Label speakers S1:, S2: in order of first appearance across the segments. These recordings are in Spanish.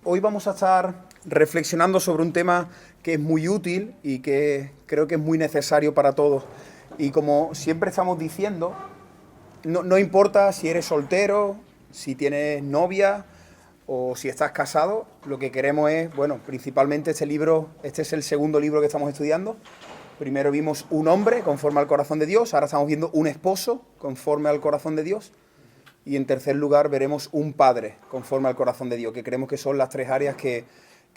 S1: Hoy vamos a estar reflexionando sobre un tema que es muy útil y que creo que es muy necesario para todos. Y como siempre estamos diciendo, no importa si eres soltero, si tienes novia o si estás casado, lo que queremos es, bueno, principalmente este es el segundo libro que estamos estudiando. Primero vimos un hombre conforme al corazón de Dios, ahora estamos viendo un esposo conforme al corazón de Dios. Y en tercer lugar veremos un padre conforme al corazón de Dios, que creemos que son las tres áreas que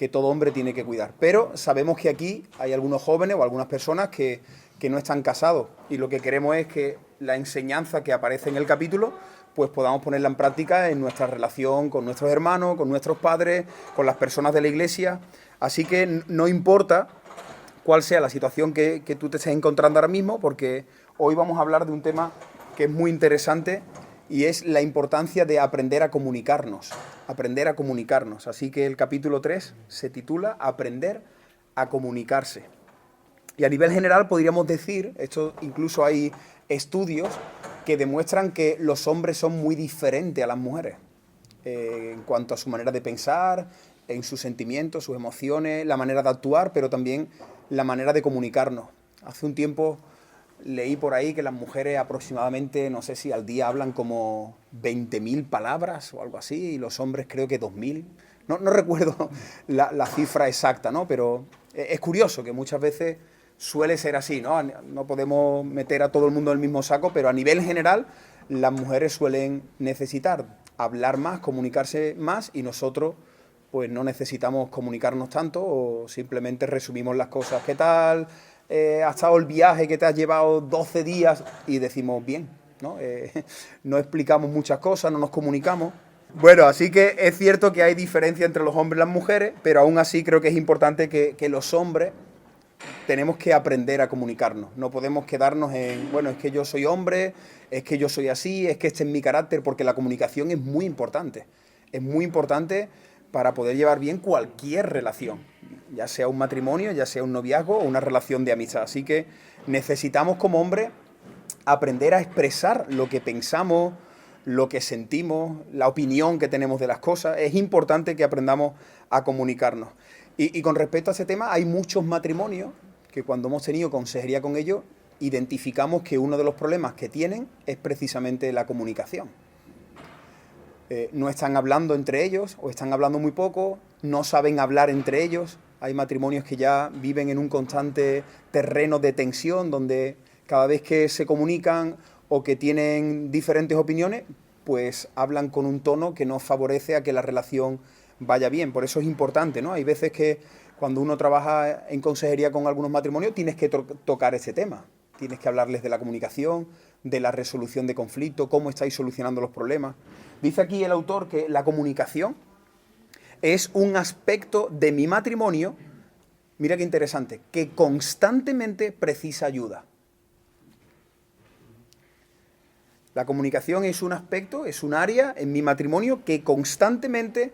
S1: todo hombre tiene que cuidar. Pero sabemos que aquí hay algunos jóvenes o algunas personas que no están casados. Y lo que queremos es que la enseñanza que aparece en el capítulo, pues podamos ponerla en práctica en nuestra relación con nuestros hermanos, con nuestros padres, con las personas de la iglesia. Así que no importa cuál sea la situación que tú te estés encontrando ahora mismo, porque hoy vamos a hablar de un tema que es muy interesante y es la importancia de aprender a comunicarnos. Aprender a comunicarnos. Así que el capítulo 3 se titula Aprender a comunicarse. Y a nivel general podríamos decir, esto incluso hay estudios que demuestran que los hombres son muy diferentes a las mujeres. En cuanto a su manera de pensar, en sus sentimientos, sus emociones, la manera de actuar, pero también la manera de comunicarnos. Hace un tiempo leí por ahí que las mujeres aproximadamente, no sé si al día hablan como 20.000 palabras o algo así, y los hombres creo que 2.000. No recuerdo la cifra exacta, ¿no? Pero es curioso que muchas veces suele ser así, ¿no? No podemos meter a todo el mundo en el mismo saco, pero a nivel general las mujeres suelen necesitar hablar más, comunicarse más, y nosotros pues no necesitamos comunicarnos tanto o simplemente resumimos las cosas. ¿Qué tal? Ha estado el viaje que te has llevado 12 días y decimos bien, ¿no? No explicamos muchas cosas, no nos comunicamos. Bueno, así que es cierto que hay diferencia entre los hombres y las mujeres, pero aún así creo que es importante que los hombres tenemos que aprender a comunicarnos. No podemos quedarnos en, bueno, es que yo soy hombre, es que yo soy así, es que este es mi carácter, porque la comunicación es muy importante. Es muy importante para poder llevar bien cualquier relación, ya sea un matrimonio, ya sea un noviazgo o una relación de amistad. Así que necesitamos como hombres aprender a expresar lo que pensamos, lo que sentimos, la opinión que tenemos de las cosas. Es importante que aprendamos a comunicarnos. Y con respecto a ese tema, hay muchos matrimonios que cuando hemos tenido consejería con ellos, identificamos que uno de los problemas que tienen es precisamente la comunicación. No están hablando entre ellos o están hablando muy poco, no saben hablar entre ellos. Hay matrimonios que ya viven en un constante terreno de tensión donde cada vez que se comunican o que tienen diferentes opiniones, pues hablan con un tono que no favorece a que la relación vaya bien. Por eso es importante, ¿no? Hay veces que cuando uno trabaja en consejería con algunos matrimonios tienes que tocar ese tema. Tienes que hablarles de la comunicación, de la resolución de conflictos, cómo estáis solucionando los problemas. Dice aquí el autor que la comunicación es un aspecto de mi matrimonio, mira qué interesante, que constantemente precisa ayuda. La comunicación es un aspecto, es un área en mi matrimonio que constantemente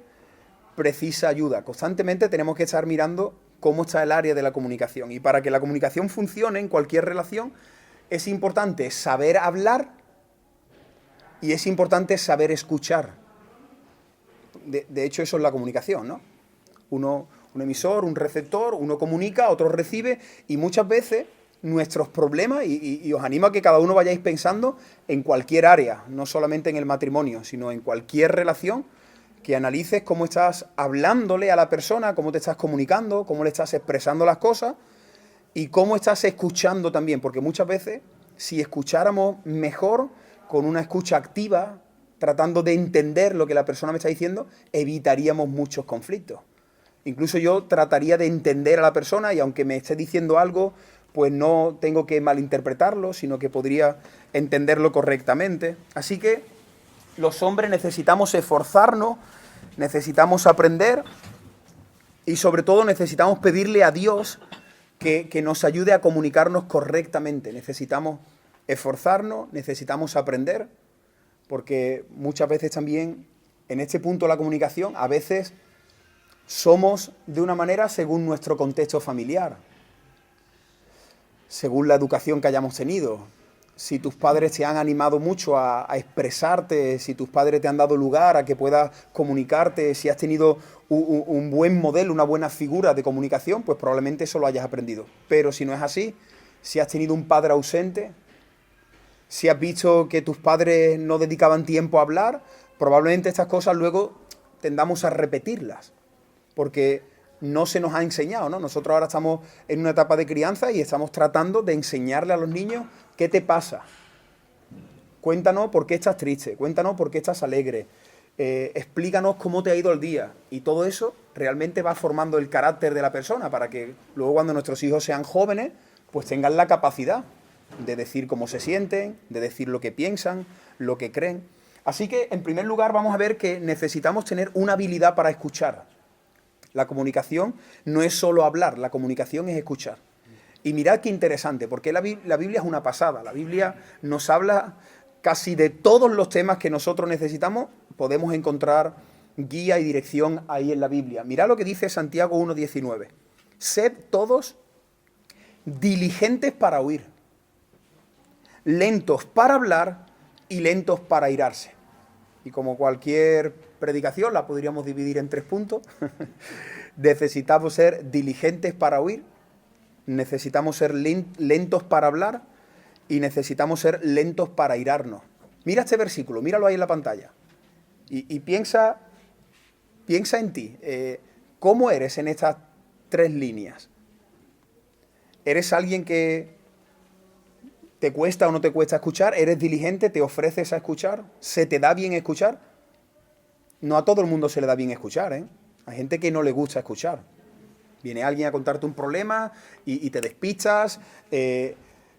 S1: precisa ayuda. Constantemente tenemos que estar mirando cómo está el área de la comunicación. Y para que la comunicación funcione en cualquier relación, es importante saber hablar y es importante saber escuchar. De hecho, eso es la comunicación, ¿no? Un emisor, un receptor, uno comunica, otro recibe, y muchas veces nuestros problemas, y os animo a que cada uno vayáis pensando en cualquier área, no solamente en el matrimonio, sino en cualquier relación, que analices cómo estás hablándole a la persona, cómo te estás comunicando, cómo le estás expresando las cosas y cómo estás escuchando también, porque muchas veces si escucháramos mejor, con una escucha activa, tratando de entender lo que la persona me está diciendo, evitaríamos muchos conflictos. Incluso yo trataría de entender a la persona y aunque me esté diciendo algo, pues no tengo que malinterpretarlo, sino que podría entenderlo correctamente. Así que los hombres necesitamos esforzarnos, necesitamos aprender y sobre todo necesitamos pedirle a Dios que nos ayude a comunicarnos correctamente. Necesitamos esforzarnos, necesitamos aprender, porque muchas veces también en este punto de la comunicación, a veces somos de una manera según nuestro contexto familiar, según la educación que hayamos tenido. si tus padres te han animado mucho a expresarte, si tus padres te han dado lugar a que puedas comunicarte, si has tenido un buen modelo, una buena figura de comunicación, pues probablemente eso lo hayas aprendido. Pero si no es así, si has tenido un padre ausente, si has visto que tus padres no dedicaban tiempo a hablar, probablemente estas cosas luego tendamos a repetirlas, porque no se nos ha enseñado, ¿no? Nosotros ahora estamos en una etapa de crianza y estamos tratando de enseñarle a los niños qué te pasa. Cuéntanos por qué estás triste, cuéntanos por qué estás alegre, explícanos cómo te ha ido el día. Y todo eso realmente va formando el carácter de la persona para que luego cuando nuestros hijos sean jóvenes, pues tengan la capacidad de decir cómo se sienten, de decir lo que piensan, lo que creen. Así que, en primer lugar, vamos a ver que necesitamos tener una habilidad para escuchar. La comunicación no es solo hablar, la comunicación es escuchar. Y mirad qué interesante, porque la Biblia es una pasada. La Biblia nos habla casi de todos los temas que nosotros necesitamos, podemos encontrar guía y dirección ahí en la Biblia. Mirad lo que dice Santiago 1:19. Sed todos diligentes para oír, lentos para hablar y lentos para airarse. Y como cualquier predicación, la podríamos dividir en 3 puntos. Necesitamos ser diligentes para oír, necesitamos ser lentos para hablar y necesitamos ser lentos para airarnos. Mira este versículo, míralo ahí en la pantalla. Y piensa en ti. ¿Cómo eres en estas 3 líneas? ¿Eres alguien que te cuesta o no te cuesta escuchar? ¿Eres diligente? ¿Te ofreces a escuchar? ¿Se te da bien escuchar? No a todo el mundo se le da bien escuchar, ¿eh? Hay gente que no le gusta escuchar. Viene alguien a contarte un problema y te despistas.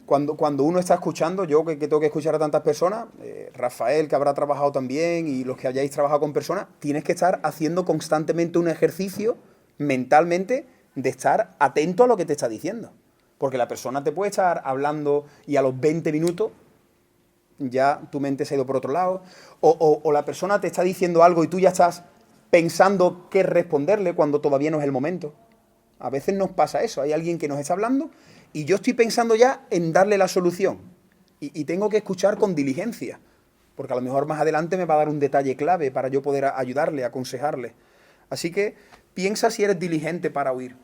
S1: Cuando uno está escuchando, yo que tengo que escuchar a tantas personas, Rafael, que habrá trabajado también, y los que hayáis trabajado con personas, tienes que estar haciendo constantemente un ejercicio mentalmente de estar atento a lo que te está diciendo. Porque la persona te puede estar hablando y a los 20 minutos ya tu mente se ha ido por otro lado. O la persona te está diciendo algo y tú ya estás pensando qué responderle cuando todavía no es el momento. A veces nos pasa eso. Hay alguien que nos está hablando y yo estoy pensando ya en darle la solución. Y tengo que escuchar con diligencia. Porque a lo mejor más adelante me va a dar un detalle clave para yo poder ayudarle, aconsejarle. Así que piensa si eres diligente para oír.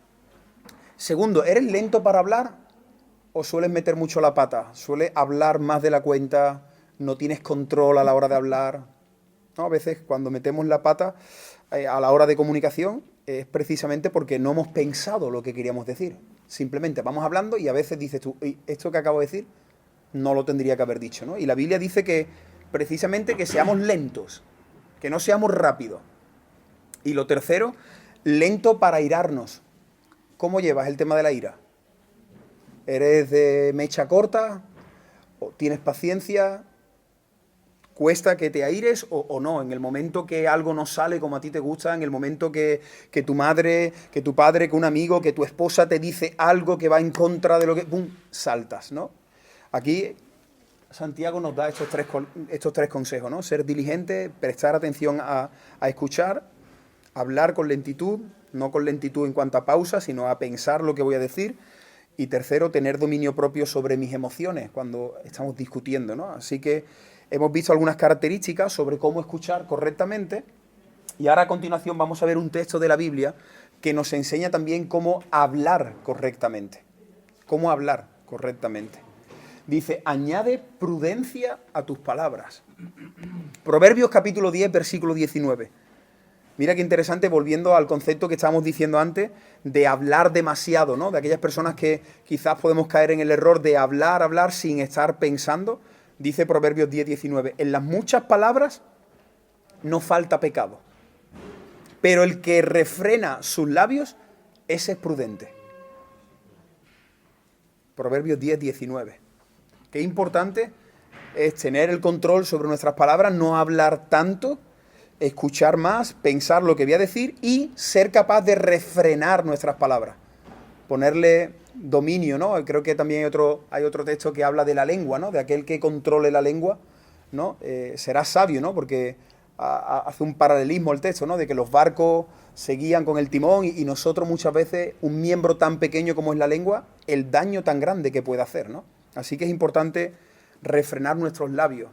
S1: Segundo, ¿eres lento para hablar o sueles meter mucho la pata? ¿Sueles hablar más de la cuenta? ¿No tienes control a la hora de hablar? ¿No? A veces cuando metemos la pata a la hora de comunicación es precisamente porque no hemos pensado lo que queríamos decir. Simplemente vamos hablando y a veces dices tú, esto que acabo de decir no lo tendría que haber dicho, ¿no? Y la Biblia dice que precisamente que seamos lentos, que no seamos rápidos. Y lo tercero, lento para airarnos. ¿Cómo llevas el tema de la ira? ¿Eres de mecha corta? ¿O tienes paciencia? ¿Cuesta que te aires o no? En el momento que algo no sale como a ti te gusta, en el momento que tu madre, que tu padre, que un amigo, que tu esposa te dice algo que va en contra de lo que... ¡Pum! Saltas, ¿no? Aquí Santiago nos da estos tres consejos, ¿no? Ser diligente, prestar atención a escuchar, hablar con lentitud, no con lentitud en cuanto a pausa, sino a pensar lo que voy a decir. Y tercero, tener dominio propio sobre mis emociones cuando estamos discutiendo, ¿no? Así que hemos visto algunas características sobre cómo escuchar correctamente. Y ahora a continuación vamos a ver un texto de la Biblia que nos enseña también cómo hablar correctamente. Cómo hablar correctamente. Dice, añade prudencia a tus palabras. Proverbios capítulo 10, versículo 19. Mira qué interesante, volviendo al concepto que estábamos diciendo antes, de hablar demasiado, ¿no? De aquellas personas que quizás podemos caer en el error de hablar sin estar pensando. Dice Proverbios 10, 19, en las muchas palabras no falta pecado, pero el que refrena sus labios, ese es prudente. Proverbios 10, 19. Qué importante es tener el control sobre nuestras palabras, no hablar tanto, escuchar más, pensar lo que voy a decir y ser capaz de refrenar nuestras palabras. Ponerle dominio, ¿no? Creo que también hay otro texto que habla de la lengua, ¿no? De aquel que controle la lengua, ¿no? Será sabio, ¿no? Porque hace un paralelismo el texto, ¿no? De que los barcos se guían con el timón y nosotros muchas veces, un miembro tan pequeño como es la lengua, el daño tan grande que puede hacer, ¿no? Así que es importante refrenar nuestros labios.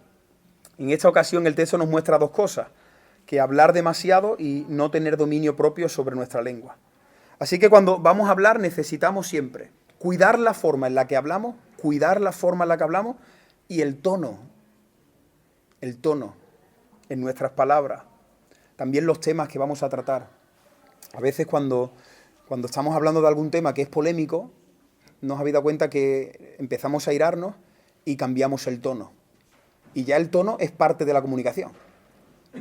S1: En esta ocasión el texto nos muestra dos cosas, que hablar demasiado y no tener dominio propio sobre nuestra lengua. Así que cuando vamos a hablar necesitamos siempre cuidar la forma en la que hablamos, y el tono en nuestras palabras, también los temas que vamos a tratar. A veces cuando estamos hablando de algún tema que es polémico, nos habéis dado cuenta que empezamos a airarnos y cambiamos el tono. Y ya el tono es parte de la comunicación.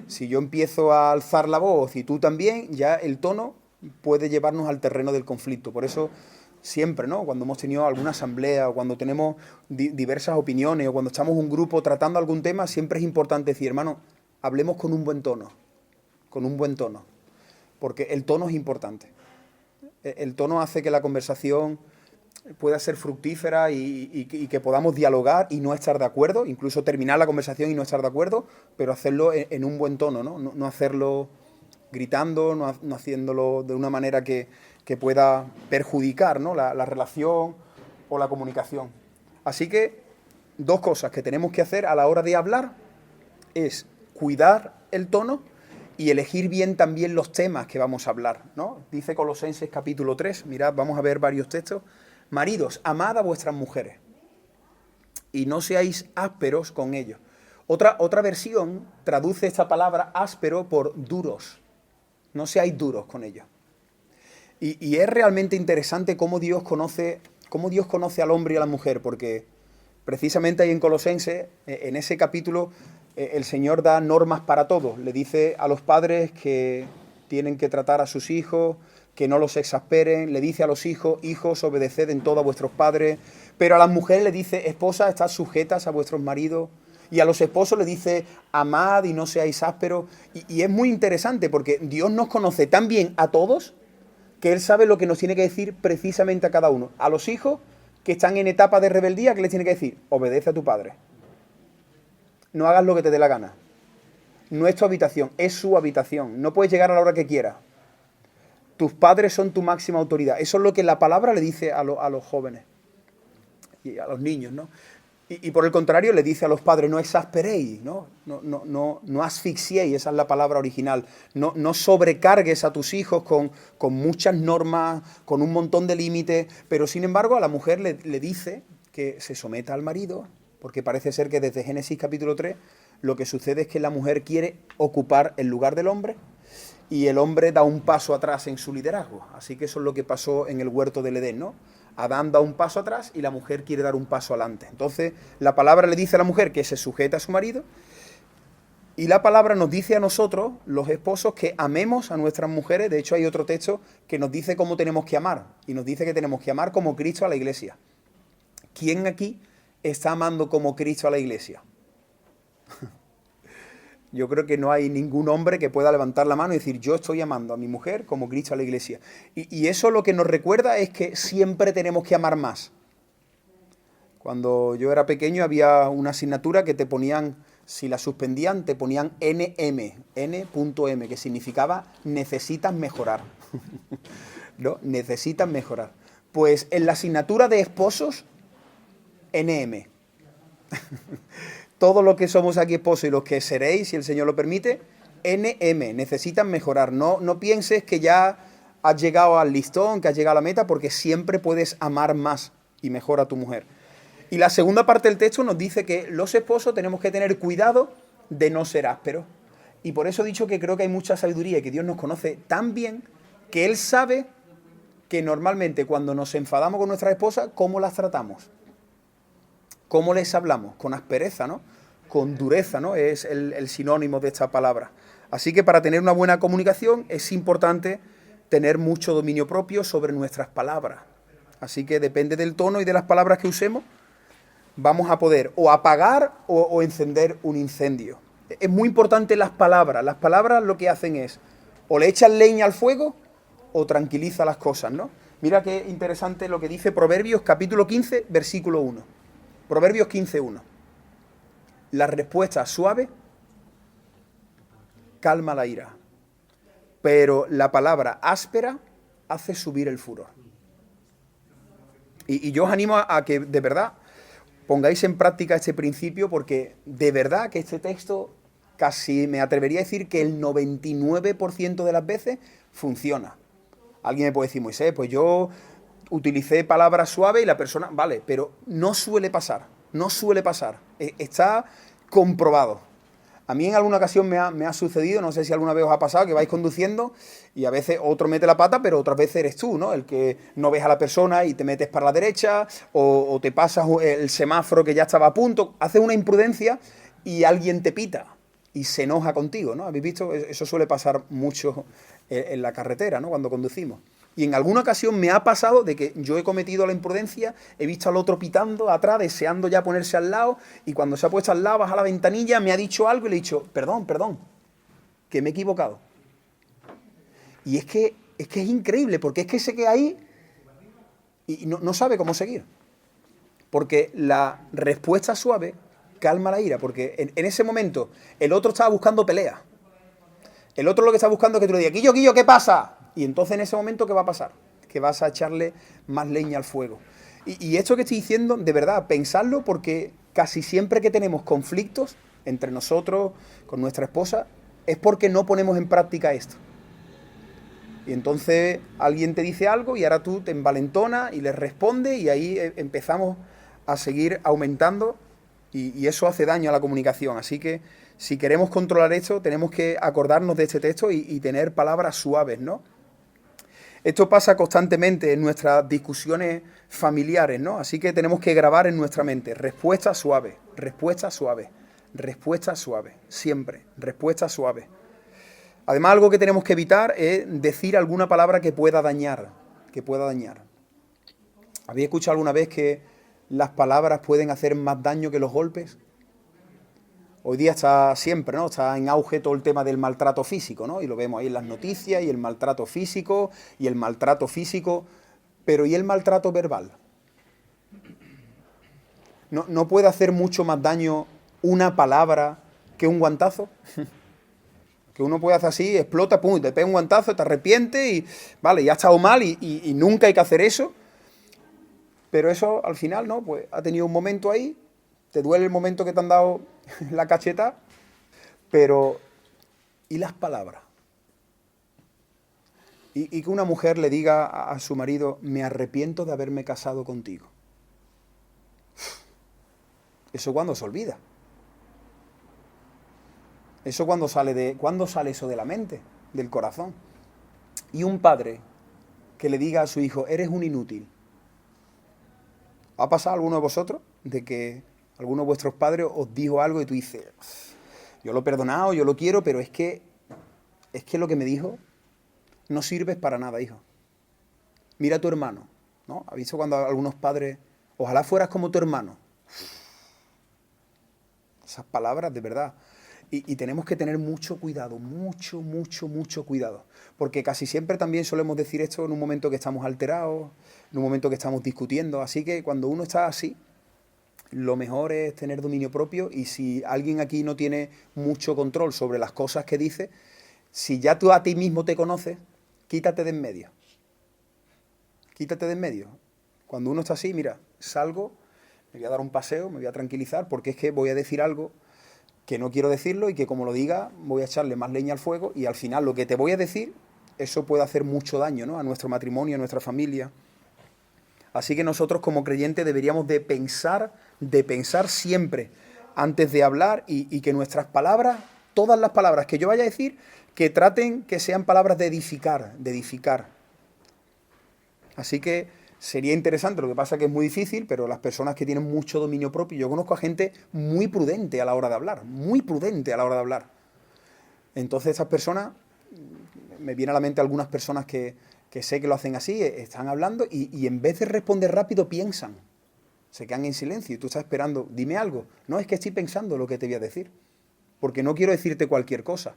S1: Si yo empiezo a alzar la voz y tú también, ya el tono puede llevarnos al terreno del conflicto. Por eso siempre, ¿no? Cuando hemos tenido alguna asamblea o cuando tenemos diversas opiniones o cuando estamos un grupo tratando algún tema, siempre es importante decir, hermano, hablemos con un buen tono, porque el tono es importante. El tono hace que la conversación pueda ser fructífera y que podamos dialogar y no estar de acuerdo, incluso terminar la conversación y no estar de acuerdo, pero hacerlo en un buen tono, ¿no? No hacerlo gritando, no haciéndolo de una manera que pueda perjudicar, ¿no? la relación o la comunicación. Así que dos cosas que tenemos que hacer a la hora de hablar es cuidar el tono y elegir bien también los temas que vamos a hablar, ¿no? Dice Colosenses capítulo 3, mirad, vamos a ver varios textos. Maridos, amad a vuestras mujeres y no seáis ásperos con ellos. Otra versión traduce esta palabra áspero por duros. No seáis duros con ellos. Y es realmente interesante cómo Dios conoce al hombre y a la mujer, porque precisamente ahí en Colosenses, en ese capítulo, el Señor da normas para todos. Le dice a los padres que tienen que tratar a sus hijos, que no los exasperen. Le dice a los hijos, hijos, obedeced en todo a vuestros padres. Pero a las mujeres le dice, esposas, estad sujetas a vuestros maridos. Y a los esposos le dice, amad y no seáis ásperos. Y es muy interesante porque Dios nos conoce tan bien a todos que Él sabe lo que nos tiene que decir precisamente a cada uno. A los hijos que están en etapa de rebeldía, ¿qué les tiene que decir? Obedece a tu padre. No hagas lo que te dé la gana. No es tu habitación, es su habitación. No puedes llegar a la hora que quieras. Tus padres son tu máxima autoridad. Eso es lo que la palabra le dice a los jóvenes y a los niños, ¿no? Y por el contrario le dice a los padres, no exasperéis, no asfixiéis, esa es la palabra original. No sobrecargues a tus hijos con muchas normas, con un montón de límites, pero sin embargo a la mujer le dice que se someta al marido, porque parece ser que desde Génesis capítulo 3 lo que sucede es que la mujer quiere ocupar el lugar del hombre y el hombre da un paso atrás en su liderazgo. Así que eso es lo que pasó en el huerto del Edén, ¿no? Adán da un paso atrás y la mujer quiere dar un paso adelante. Entonces, la palabra le dice a la mujer que se sujeta a su marido y la palabra nos dice a nosotros, los esposos, que amemos a nuestras mujeres. De hecho, hay otro texto que nos dice cómo tenemos que amar y nos dice que tenemos que amar como Cristo a la iglesia. ¿Quién aquí está amando como Cristo a la iglesia? Yo creo que no hay ningún hombre que pueda levantar la mano y decir, yo estoy amando a mi mujer como Cristo a la iglesia. Y eso lo que nos recuerda es que siempre tenemos que amar más. Cuando yo era pequeño había una asignatura que te ponían, si la suspendían, te ponían N.M, que significaba necesitas mejorar. ¿No? Necesitas mejorar. Pues en la asignatura de esposos, N.M. Todos los que somos aquí esposos y los que seréis, si el Señor lo permite, NM, necesitan mejorar. No pienses que ya has llegado al listón, que has llegado a la meta, porque siempre puedes amar más y mejor a tu mujer. Y la segunda parte del texto nos dice que los esposos tenemos que tener cuidado de no ser ásperos. Y por eso he dicho que creo que hay mucha sabiduría y que Dios nos conoce tan bien que Él sabe que normalmente cuando nos enfadamos con nuestras esposas, ¿cómo las tratamos? ¿Cómo les hablamos? Con aspereza, ¿no? Con dureza, ¿no? Es el sinónimo de esta palabra. Así que para tener una buena comunicación es importante tener mucho dominio propio sobre nuestras palabras. Así que depende del tono y de las palabras que usemos, vamos a poder o apagar o encender un incendio. Es muy importante las palabras. Las palabras lo que hacen es o le echan leña al fuego o tranquiliza las cosas, ¿no? Mira qué interesante lo que dice Proverbios capítulo 15, versículo 1. Proverbios 15.1. La respuesta suave calma la ira, pero la palabra áspera hace subir el furor. Y yo os animo a que, de verdad, pongáis en práctica este principio, porque de verdad que este texto, casi me atrevería a decir que el 99% de las veces funciona. Alguien me puede decir, Moisés, pues yo utilicé palabras suaves y la persona... Vale, pero no suele pasar, no suele pasar. Está comprobado. A mí en alguna ocasión me ha sucedido, no sé si alguna vez os ha pasado, que vais conduciendo y a veces otro mete la pata, pero otras veces eres tú, ¿no? El que no ves a la persona y te metes para la derecha, o te pasas el semáforo que ya estaba a punto, haces una imprudencia y alguien te pita y se enoja contigo, ¿no? ¿Habéis visto? Eso suele pasar mucho en la carretera, ¿no? Cuando conducimos. Y en alguna ocasión me ha pasado de que yo he cometido la imprudencia, he visto al otro pitando atrás, deseando ya ponerse al lado, y cuando se ha puesto al lado, baja la ventanilla, me ha dicho algo y le he dicho, perdón, que me he equivocado. Y es que es increíble, porque es que se queda ahí y no sabe cómo seguir. Porque la respuesta suave calma la ira, porque en ese momento el otro estaba buscando pelea. El otro lo que está buscando es que tú le digas, Quillo, ¿qué pasa? Y entonces en ese momento, ¿qué va a pasar? Que vas a echarle más leña al fuego. Y esto que estoy diciendo, de verdad, pensadlo, porque casi siempre que tenemos conflictos entre nosotros, con nuestra esposa, es porque no ponemos en práctica esto. Y entonces alguien te dice algo y ahora tú te envalentonas y le respondes y ahí empezamos a seguir aumentando y eso hace daño a la comunicación. Así que si queremos controlar esto, tenemos que acordarnos de este texto y tener palabras suaves, ¿no? Esto pasa constantemente en nuestras discusiones familiares, ¿no? Así que tenemos que grabar en nuestra mente, respuesta suave, siempre, respuesta suave. Además, algo que tenemos que evitar es decir alguna palabra que pueda dañar, ¿Habéis escuchado alguna vez que las palabras pueden hacer más daño que los golpes? Hoy día está siempre, ¿no? Está en auge todo el tema del maltrato físico, ¿no? Y lo vemos ahí en las noticias, y el maltrato físico, pero ¿y el maltrato verbal? ¿No puede hacer mucho más daño una palabra que un guantazo? Que uno puede hacer así, explota, pum, te pega un guantazo, te arrepientes y, vale, ya ha estado mal y nunca hay que hacer eso. Pero eso, al final, ¿no? Pues ha tenido un momento ahí, te duele el momento que te han dado la cacheta, pero ¿y las palabras? Y que una mujer le diga a su marido, me arrepiento de haberme casado contigo. ¿Eso cuándo se olvida? ¿Eso cuándo sale eso de la mente, del corazón? Y un padre que le diga a su hijo, eres un inútil. ¿Ha pasado a alguno de vosotros de que alguno de vuestros padres os dijo algo y tú dices, yo lo he perdonado, yo lo quiero, pero es que lo que me dijo no sirves para nada, hijo? Mira a tu hermano, ¿no? ¿Has visto cuando algunos padres, ojalá fueras como tu hermano? Esas palabras, de verdad. Y tenemos que tener mucho cuidado, mucho cuidado. Porque casi siempre también solemos decir esto en un momento que estamos alterados, en un momento que estamos discutiendo. Así que cuando uno está así, lo mejor es tener dominio propio, y si alguien aquí no tiene mucho control sobre las cosas que dice, si ya tú a ti mismo te conoces, quítate de en medio. Quítate de en medio. Cuando uno está así, mira, salgo, me voy a dar un paseo, me voy a tranquilizar, porque es que voy a decir algo que no quiero decirlo y que como lo diga voy a echarle más leña al fuego, y al final lo que te voy a decir, eso puede hacer mucho daño, ¿no? A nuestro matrimonio, a nuestra familia. Así que nosotros como creyentes deberíamos de pensar siempre antes de hablar, y que nuestras palabras, todas las palabras que yo vaya a decir, que traten que sean palabras de edificar, Así que sería interesante, lo que pasa es que es muy difícil, pero las personas que tienen mucho dominio propio, yo conozco a gente muy prudente a la hora de hablar, Entonces estas personas, me viene a la mente algunas personas que sé que lo hacen así, están hablando y en vez de responder rápido piensan, se quedan en silencio y tú estás esperando, dime algo. No, es que estoy pensando lo que te voy a decir, porque no quiero decirte cualquier cosa.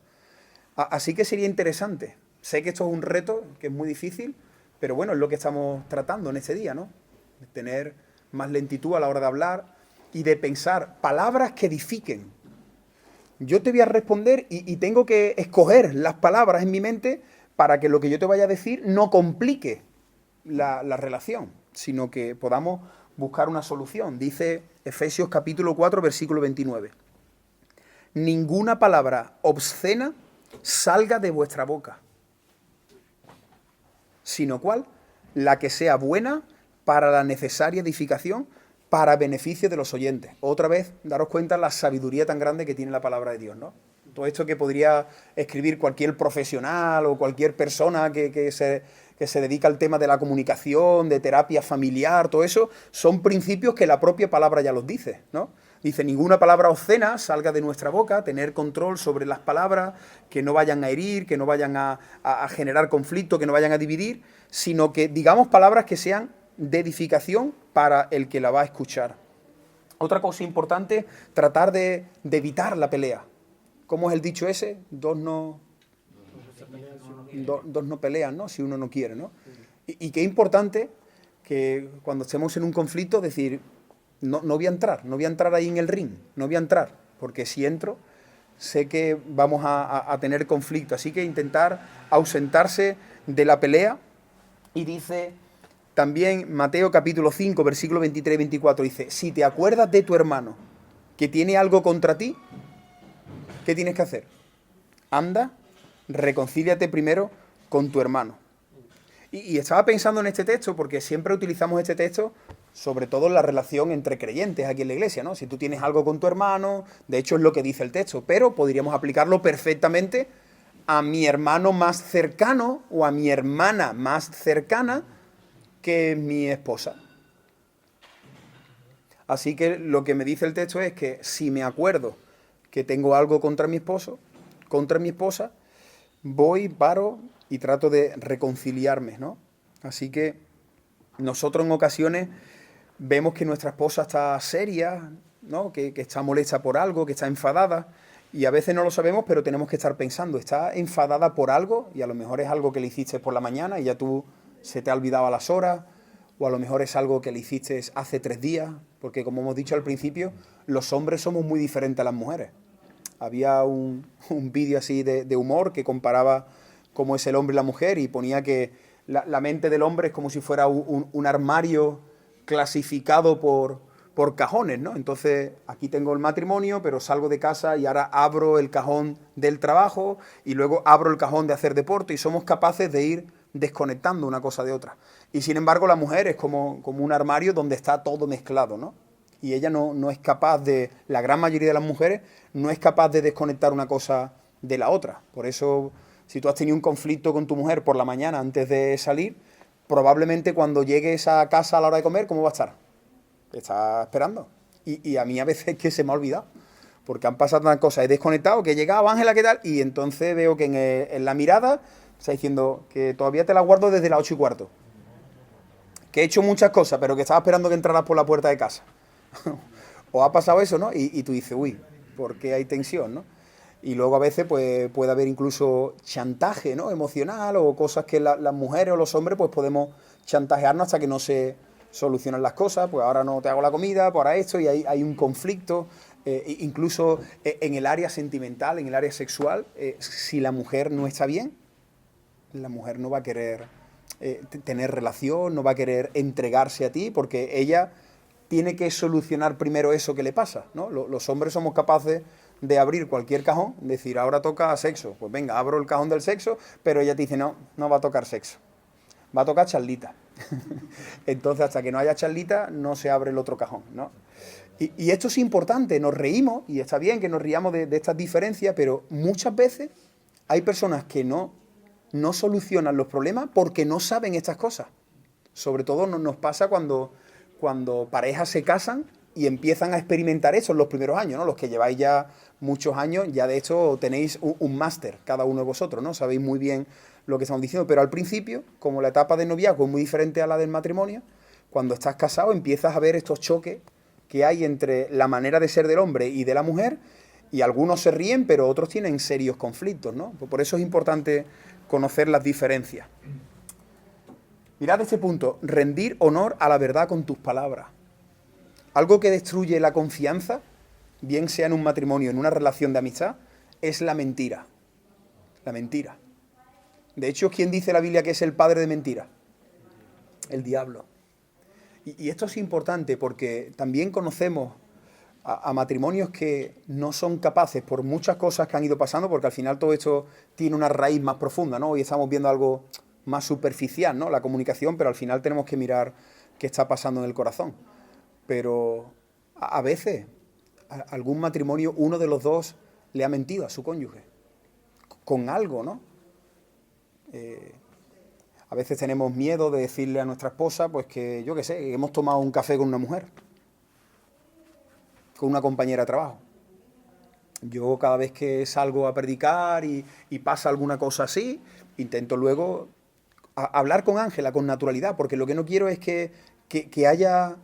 S1: Así que sería interesante. Sé que esto es un reto, que es muy difícil, pero bueno, es lo que estamos tratando en este día, ¿no? De tener más lentitud a la hora de hablar y de pensar palabras que edifiquen. Yo te voy a responder y tengo que escoger las palabras en mi mente para que lo que yo te vaya a decir no complique la relación, sino que podamos buscar una solución. Dice Efesios capítulo 4, versículo 29. Ninguna palabra obscena salga de vuestra boca, sino ¿cuál? La que sea buena para la necesaria edificación, para beneficio de los oyentes. Otra vez, daros cuenta la sabiduría tan grande que tiene la palabra de Dios, ¿no? Todo esto que podría escribir cualquier profesional o cualquier persona que se dedica al tema de la comunicación, de terapia familiar, todo eso, son principios que la propia palabra ya los dice, ¿no? Dice, ninguna palabra obscena salga de nuestra boca, tener control sobre las palabras, que no vayan a herir, que no vayan a generar conflicto, que no vayan a dividir, sino que digamos palabras que sean de edificación para el que la va a escuchar. Otra cosa importante, tratar de evitar la pelea. ¿Cómo es el dicho ese? Dos no pelean, ¿no? Si uno no quiere, ¿no? Y qué importante que cuando estemos en un conflicto decir, no voy a entrar ahí en el ring, no voy a entrar, porque si entro sé que vamos a tener conflicto. Así que intentar ausentarse de la pelea. Y dice también Mateo capítulo 5, versículo 23 y 24, dice, si te acuerdas de tu hermano que tiene algo contra ti, ¿qué tienes que hacer? Anda, reconcíliate primero con tu hermano. Y estaba pensando en este texto porque siempre utilizamos este texto, sobre todo en la relación entre creyentes aquí en la iglesia, ¿no? Si tú tienes algo con tu hermano, de hecho es lo que dice el texto, pero podríamos aplicarlo perfectamente a mi hermano más cercano o a mi hermana más cercana, que es mi esposa. Así que lo que me dice el texto es que si me acuerdo que tengo algo contra mi esposo, contra mi esposa, voy, paro y trato de reconciliarme, ¿no? Así que nosotros en ocasiones vemos que nuestra esposa está seria, ¿no? Que está molesta por algo, que está enfadada, y a veces no lo sabemos, pero tenemos que estar pensando, ¿está enfadada por algo? Y a lo mejor es algo que le hiciste por la mañana y ya tú se te ha olvidado a las horas, o a lo mejor es algo que le hiciste hace 3 días, porque como hemos dicho al principio, los hombres somos muy diferentes a las mujeres. Había un vídeo así de humor que comparaba cómo es el hombre y la mujer y ponía que la mente del hombre es como si fuera un armario clasificado por cajones, ¿no? Entonces, aquí tengo el matrimonio, pero salgo de casa y ahora abro el cajón del trabajo y luego abro el cajón de hacer deporte y somos capaces de ir desconectando una cosa de otra. Y sin embargo, la mujer es como un armario donde está todo mezclado, ¿no? Y ella no es capaz de, la gran mayoría de las mujeres, no es capaz de desconectar una cosa de la otra. Por eso, si tú has tenido un conflicto con tu mujer por la mañana antes de salir, probablemente cuando llegues a casa a la hora de comer, ¿cómo va a estar? Está esperando. Y a mí a veces es que se me ha olvidado, porque han pasado tantas cosas. He desconectado, que he llegado, Ángela, ¿qué tal? Y entonces veo que en la mirada está diciendo que todavía te la guardo desde las 8:15. Que he hecho muchas cosas, pero que estaba esperando que entraras por la puerta de casa. O ha pasado eso, ¿no? Y tú dices, uy, ¿por qué hay tensión, no? Y luego a veces pues puede haber incluso chantaje, ¿no? Emocional o cosas que las mujeres o los hombres pues podemos chantajearnos hasta que no se solucionan las cosas. Pues ahora no te hago la comida, pues ahora esto, y hay un conflicto. Incluso en el área sentimental, en el área sexual, si la mujer no está bien, la mujer no va a querer tener relación, no va a querer entregarse a ti, porque ella tiene que solucionar primero eso que le pasa, ¿no? Los hombres somos capaces de abrir cualquier cajón, decir, ahora toca sexo. Pues venga, abro el cajón del sexo, pero ella te dice, no va a tocar sexo. Va a tocar charlita. Entonces, hasta que no haya charlita, no se abre el otro cajón, ¿no? Y esto es importante, nos reímos, y está bien que nos riamos de estas diferencias, pero muchas veces hay personas que no solucionan los problemas porque no saben estas cosas. Sobre todo nos pasa cuando parejas se casan y empiezan a experimentar eso en los primeros años, ¿no? Los que lleváis ya muchos años, ya de hecho tenéis un máster, cada uno de vosotros, ¿no? Sabéis muy bien lo que estamos diciendo, pero al principio, como la etapa de noviazgo es muy diferente a la del matrimonio, cuando estás casado empiezas a ver estos choques que hay entre la manera de ser del hombre y de la mujer, y algunos se ríen, pero otros tienen serios conflictos, ¿no? Por eso es importante conocer las diferencias. Mirad este punto, rendir honor a la verdad con tus palabras. Algo que destruye la confianza, bien sea en un matrimonio, en una relación de amistad, es la mentira. La mentira. De hecho, ¿quién dice la Biblia que es el padre de mentira? El diablo. Y esto es importante porque también conocemos a matrimonios que no son capaces por muchas cosas que han ido pasando, porque al final todo esto tiene una raíz más profunda, ¿no? Hoy estamos viendo algo más superficial, ¿no? La comunicación, pero al final tenemos que mirar qué está pasando en el corazón. Pero a veces, algún matrimonio, uno de los dos le ha mentido a su cónyuge. Con algo, ¿no? A veces tenemos miedo de decirle a nuestra esposa, pues que, yo qué sé, hemos tomado un café con una mujer, con una compañera de trabajo. Yo cada vez que salgo a predicar y pasa alguna cosa así, intento luego hablar con Ángela con naturalidad, porque lo que no quiero es que haya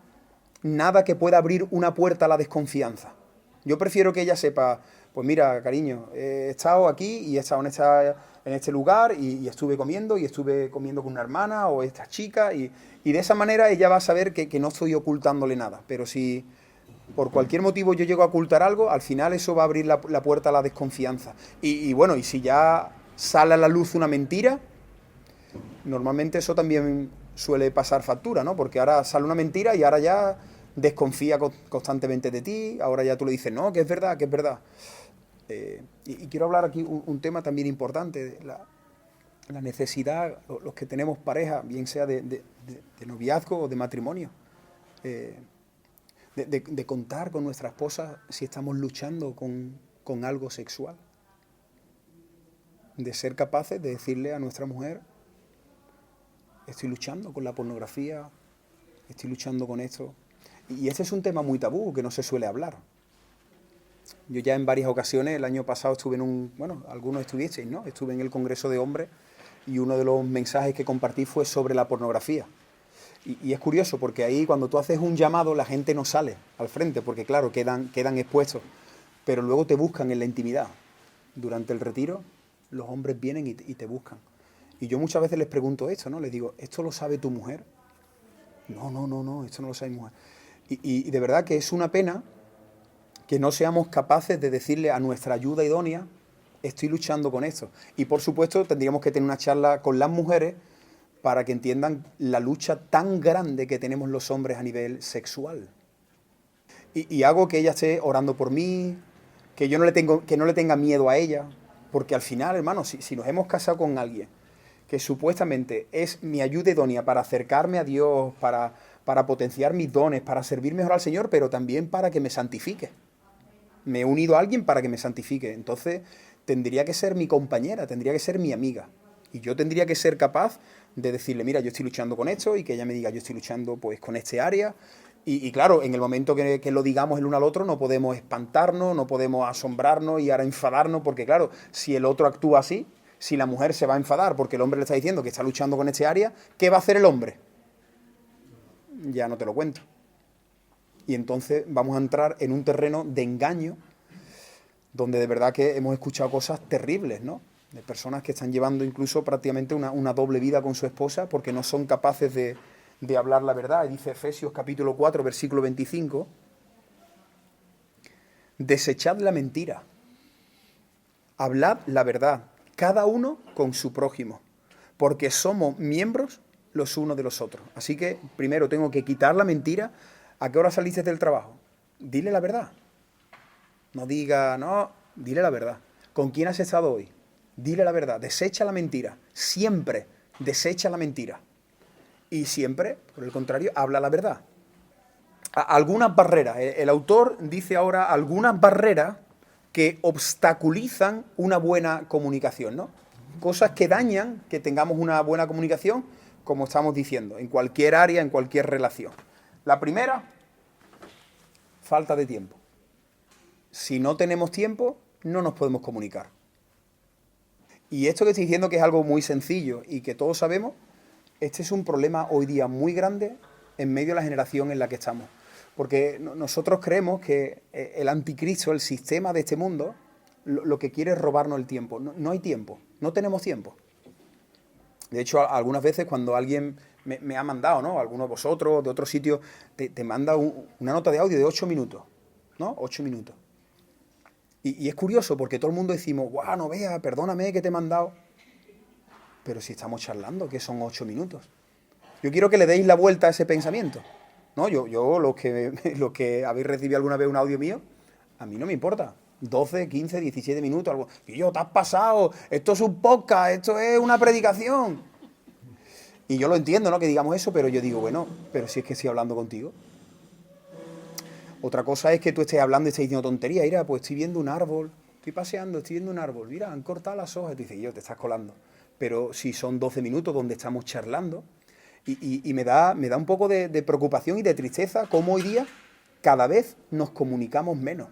S1: nada que pueda abrir una puerta a la desconfianza. Yo prefiero que ella sepa, pues mira, cariño, he estado aquí y he estado en este lugar y estuve comiendo con una hermana o esta chica y de esa manera ella va a saber que no estoy ocultándole nada. Pero si por cualquier motivo yo llego a ocultar algo, al final eso va a abrir la puerta a la desconfianza. Y bueno, y si ya sale a la luz una mentira, normalmente eso también suele pasar factura, ¿no? Porque ahora sale una mentira y ahora ya desconfía constantemente de ti, ahora ya tú le dices, no, que es verdad, que es verdad. Y quiero hablar aquí un tema también importante, la necesidad, los que tenemos pareja, bien sea de noviazgo o de matrimonio, de contar con nuestra esposa si estamos luchando con algo sexual. De ser capaces de decirle a nuestra mujer, estoy luchando con la pornografía, estoy luchando con esto. Y este es un tema muy tabú, que no se suele hablar. Yo ya en varias ocasiones, el año pasado estuve algunos estuvisteis, ¿no? Estuve en el Congreso de Hombres y uno de los mensajes que compartí fue sobre la pornografía. Y es curioso porque ahí cuando tú haces un llamado la gente no sale al frente, porque claro, quedan expuestos, pero luego te buscan en la intimidad. Durante el retiro los hombres vienen y te buscan. Y yo muchas veces les pregunto esto, ¿no? Les digo, ¿esto lo sabe tu mujer? No, esto no lo sabe mi mujer. Y de verdad que es una pena que no seamos capaces de decirle a nuestra ayuda idónea, estoy luchando con esto. Y por supuesto tendríamos que tener una charla con las mujeres para que entiendan la lucha tan grande que tenemos los hombres a nivel sexual. Y hago que ella esté orando por mí, que no le tenga miedo a ella, porque al final, hermano, si nos hemos casado con alguien que supuestamente es mi ayuda idónea para acercarme a Dios, para potenciar mis dones, para servir mejor al Señor, pero también para que me santifique. Me he unido a alguien para que me santifique. Entonces, tendría que ser mi compañera, tendría que ser mi amiga. Y yo tendría que ser capaz de decirle, mira, yo estoy luchando con esto, y que ella me diga, yo estoy luchando pues con este área. Y claro, en el momento que lo digamos el uno al otro, no podemos espantarnos, no podemos asombrarnos y ahora enfadarnos, porque claro, si el otro actúa así, si la mujer se va a enfadar porque el hombre le está diciendo que está luchando con este área, ¿qué va a hacer el hombre? Ya no te lo cuento. Y entonces vamos a entrar en un terreno de engaño, donde de verdad que hemos escuchado cosas terribles, ¿no? De personas que están llevando incluso prácticamente una doble vida con su esposa porque no son capaces de hablar la verdad. Y dice Efesios capítulo 4, versículo 25, desechad la mentira, hablad la verdad, cada uno con su prójimo, porque somos miembros los unos de los otros. Así que primero tengo que quitar la mentira. ¿A qué hora saliste del trabajo? Dile la verdad. No diga, no, dile la verdad. ¿Con quién has estado hoy? Dile la verdad. Desecha la mentira. Siempre desecha la mentira. Y siempre, por el contrario, habla la verdad. Algunas barreras. El autor dice ahora algunas barreras que obstaculizan una buena comunicación, ¿no? Cosas que dañan que tengamos una buena comunicación, como estamos diciendo, en cualquier área, en cualquier relación. La primera, falta de tiempo. Si no tenemos tiempo, no nos podemos comunicar. Y esto que estoy diciendo que es algo muy sencillo y que todos sabemos, este es un problema hoy día muy grande en medio de la generación en la que estamos. Porque nosotros creemos que el anticristo, el sistema de este mundo, lo que quiere es robarnos el tiempo. No hay tiempo, no tenemos tiempo. De hecho, algunas veces cuando alguien me ha mandado, ¿no? Alguno de vosotros, de otro sitio, te manda una nota de audio de 8 minutos, ¿no? 8 minutos. Y es curioso porque todo el mundo decimos, guau, no veas, perdóname que te he mandado. Pero si estamos charlando, que son 8 minutos. Yo quiero que le deis la vuelta a ese pensamiento. No, yo los que habéis recibido alguna vez un audio mío, a mí no me importa. 12, 15, 17 minutos, algo. Y yo, te has pasado, esto es un podcast, esto es una predicación. Y yo lo entiendo, ¿no? Que digamos eso, pero yo digo, bueno, pero si es que estoy hablando contigo. Otra cosa es que tú estés hablando y estés diciendo tonterías. Mira, pues estoy viendo un árbol, estoy paseando, estoy viendo un árbol. Mira, han cortado las hojas. Y tú dices, yo, te estás colando. Pero si son 12 minutos donde estamos charlando, y me da un poco de preocupación y de tristeza cómo hoy día cada vez nos comunicamos menos.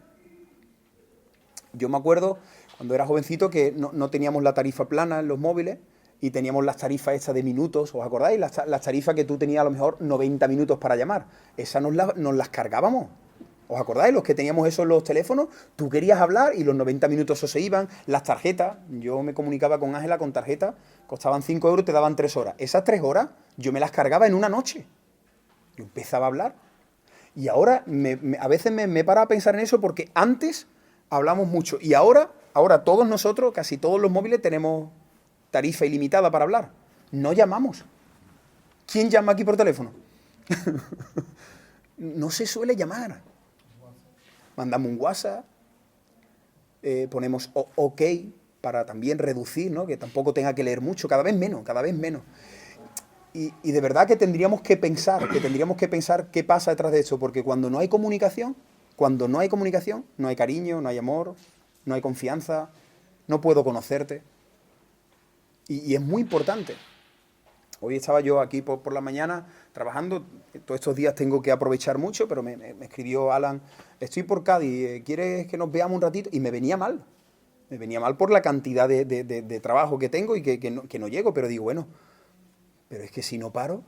S1: Yo me acuerdo cuando era jovencito que no teníamos la tarifa plana en los móviles y teníamos las tarifas estas de minutos, ¿os acordáis? Las tarifas que tú tenías a lo mejor 90 minutos para llamar. Esas nos las cargábamos. ¿Os acordáis? Los que teníamos eso en los teléfonos, tú querías hablar y los 90 minutos eso se iban. Las tarjetas, yo me comunicaba con Ángela con tarjeta, costaban 5 euros, te daban 3 horas. Esas 3 horas yo me las cargaba en una noche. Yo empezaba a hablar. Y ahora a veces me para a pensar en eso porque antes hablamos mucho. Y ahora todos nosotros, casi todos los móviles, tenemos tarifa ilimitada para hablar. No llamamos. ¿Quién llama aquí por teléfono? No se suele llamar. Mandamos un WhatsApp, ponemos OK para también reducir, ¿no? Que tampoco tenga que leer mucho, cada vez menos, cada vez menos. Y de verdad que tendríamos que pensar qué pasa detrás de eso, porque cuando no hay comunicación, no hay cariño, no hay amor, no hay confianza, no puedo conocerte. Y es muy importante. Hoy estaba yo aquí por la mañana trabajando, todos estos días tengo que aprovechar mucho, pero me escribió Alan, estoy por Cádiz, ¿quieres que nos veamos un ratito? Y me venía mal por la cantidad de trabajo que tengo y que no llego, pero digo, bueno, pero es que si no paro,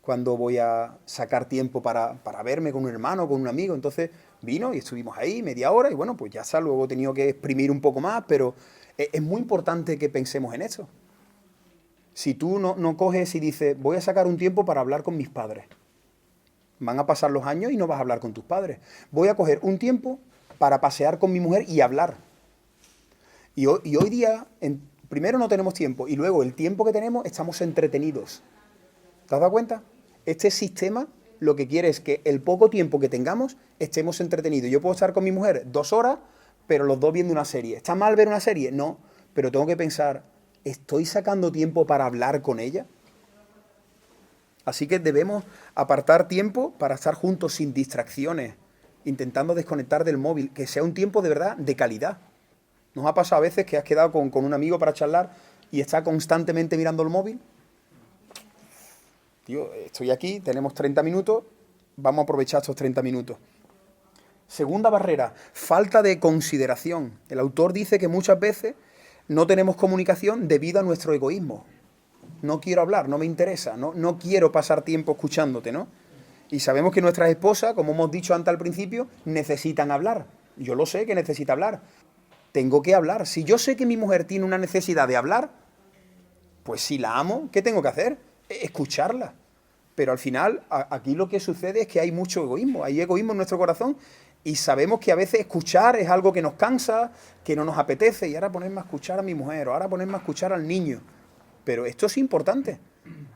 S1: ¿cuándo voy a sacar tiempo para verme con un hermano, con un amigo? Entonces vino y estuvimos ahí media hora y bueno, pues ya está, luego he tenido que exprimir un poco más, pero es muy importante que pensemos en eso. Si tú no coges y dices, voy a sacar un tiempo para hablar con mis padres, van a pasar los años y no vas a hablar con tus padres. Voy a coger un tiempo para pasear con mi mujer y hablar. Y hoy día, primero no tenemos tiempo y luego el tiempo que tenemos estamos entretenidos. ¿Te has dado cuenta? Este sistema lo que quiere es que el poco tiempo que tengamos estemos entretenidos. Yo puedo estar con mi mujer 2 horas, pero los dos viendo una serie. ¿Está mal ver una serie? No, pero tengo que pensar, ¿estoy sacando tiempo para hablar con ella? Así que debemos apartar tiempo para estar juntos sin distracciones, intentando desconectar del móvil, que sea un tiempo de verdad de calidad. ¿Nos ha pasado a veces que has quedado con un amigo para charlar y está constantemente mirando el móvil? Tío, estoy aquí, tenemos 30 minutos, vamos a aprovechar estos 30 minutos. Segunda barrera, falta de consideración. El autor dice que muchas veces no tenemos comunicación debido a nuestro egoísmo. No quiero hablar, no me interesa, no quiero pasar tiempo escuchándote, ¿no? Y sabemos que nuestras esposas, como hemos dicho antes al principio, necesitan hablar. Yo lo sé que necesita hablar. Tengo que hablar. Si yo sé que mi mujer tiene una necesidad de hablar, pues si la amo, ¿qué tengo que hacer? Escucharla. Pero al final, aquí lo que sucede es que hay mucho egoísmo. Hay egoísmo en nuestro corazón y sabemos que a veces escuchar es algo que nos cansa, que no nos apetece. Y ahora ponerme a escuchar a mi mujer, o ahora ponerme a escuchar al niño. Pero esto es importante.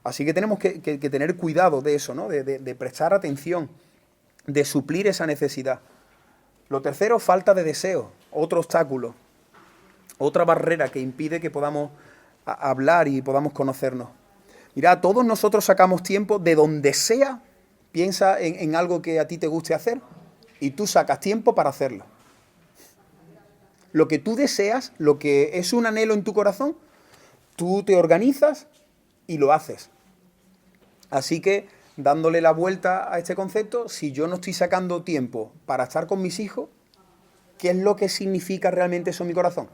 S1: Así que tenemos que tener cuidado de eso, ¿no? De prestar atención, de suplir esa necesidad. Lo tercero, falta de deseo. Otro obstáculo. Otra barrera que impide que podamos hablar y podamos conocernos. Mira, todos nosotros sacamos tiempo de donde sea. Piensa en algo que a ti te guste hacer y tú sacas tiempo para hacerlo. Lo que tú deseas, lo que es un anhelo en tu corazón, tú te organizas y lo haces. Así que, dándole la vuelta a este concepto, si yo no estoy sacando tiempo para estar con mis hijos, ¿qué es lo que significa realmente eso en mi corazón?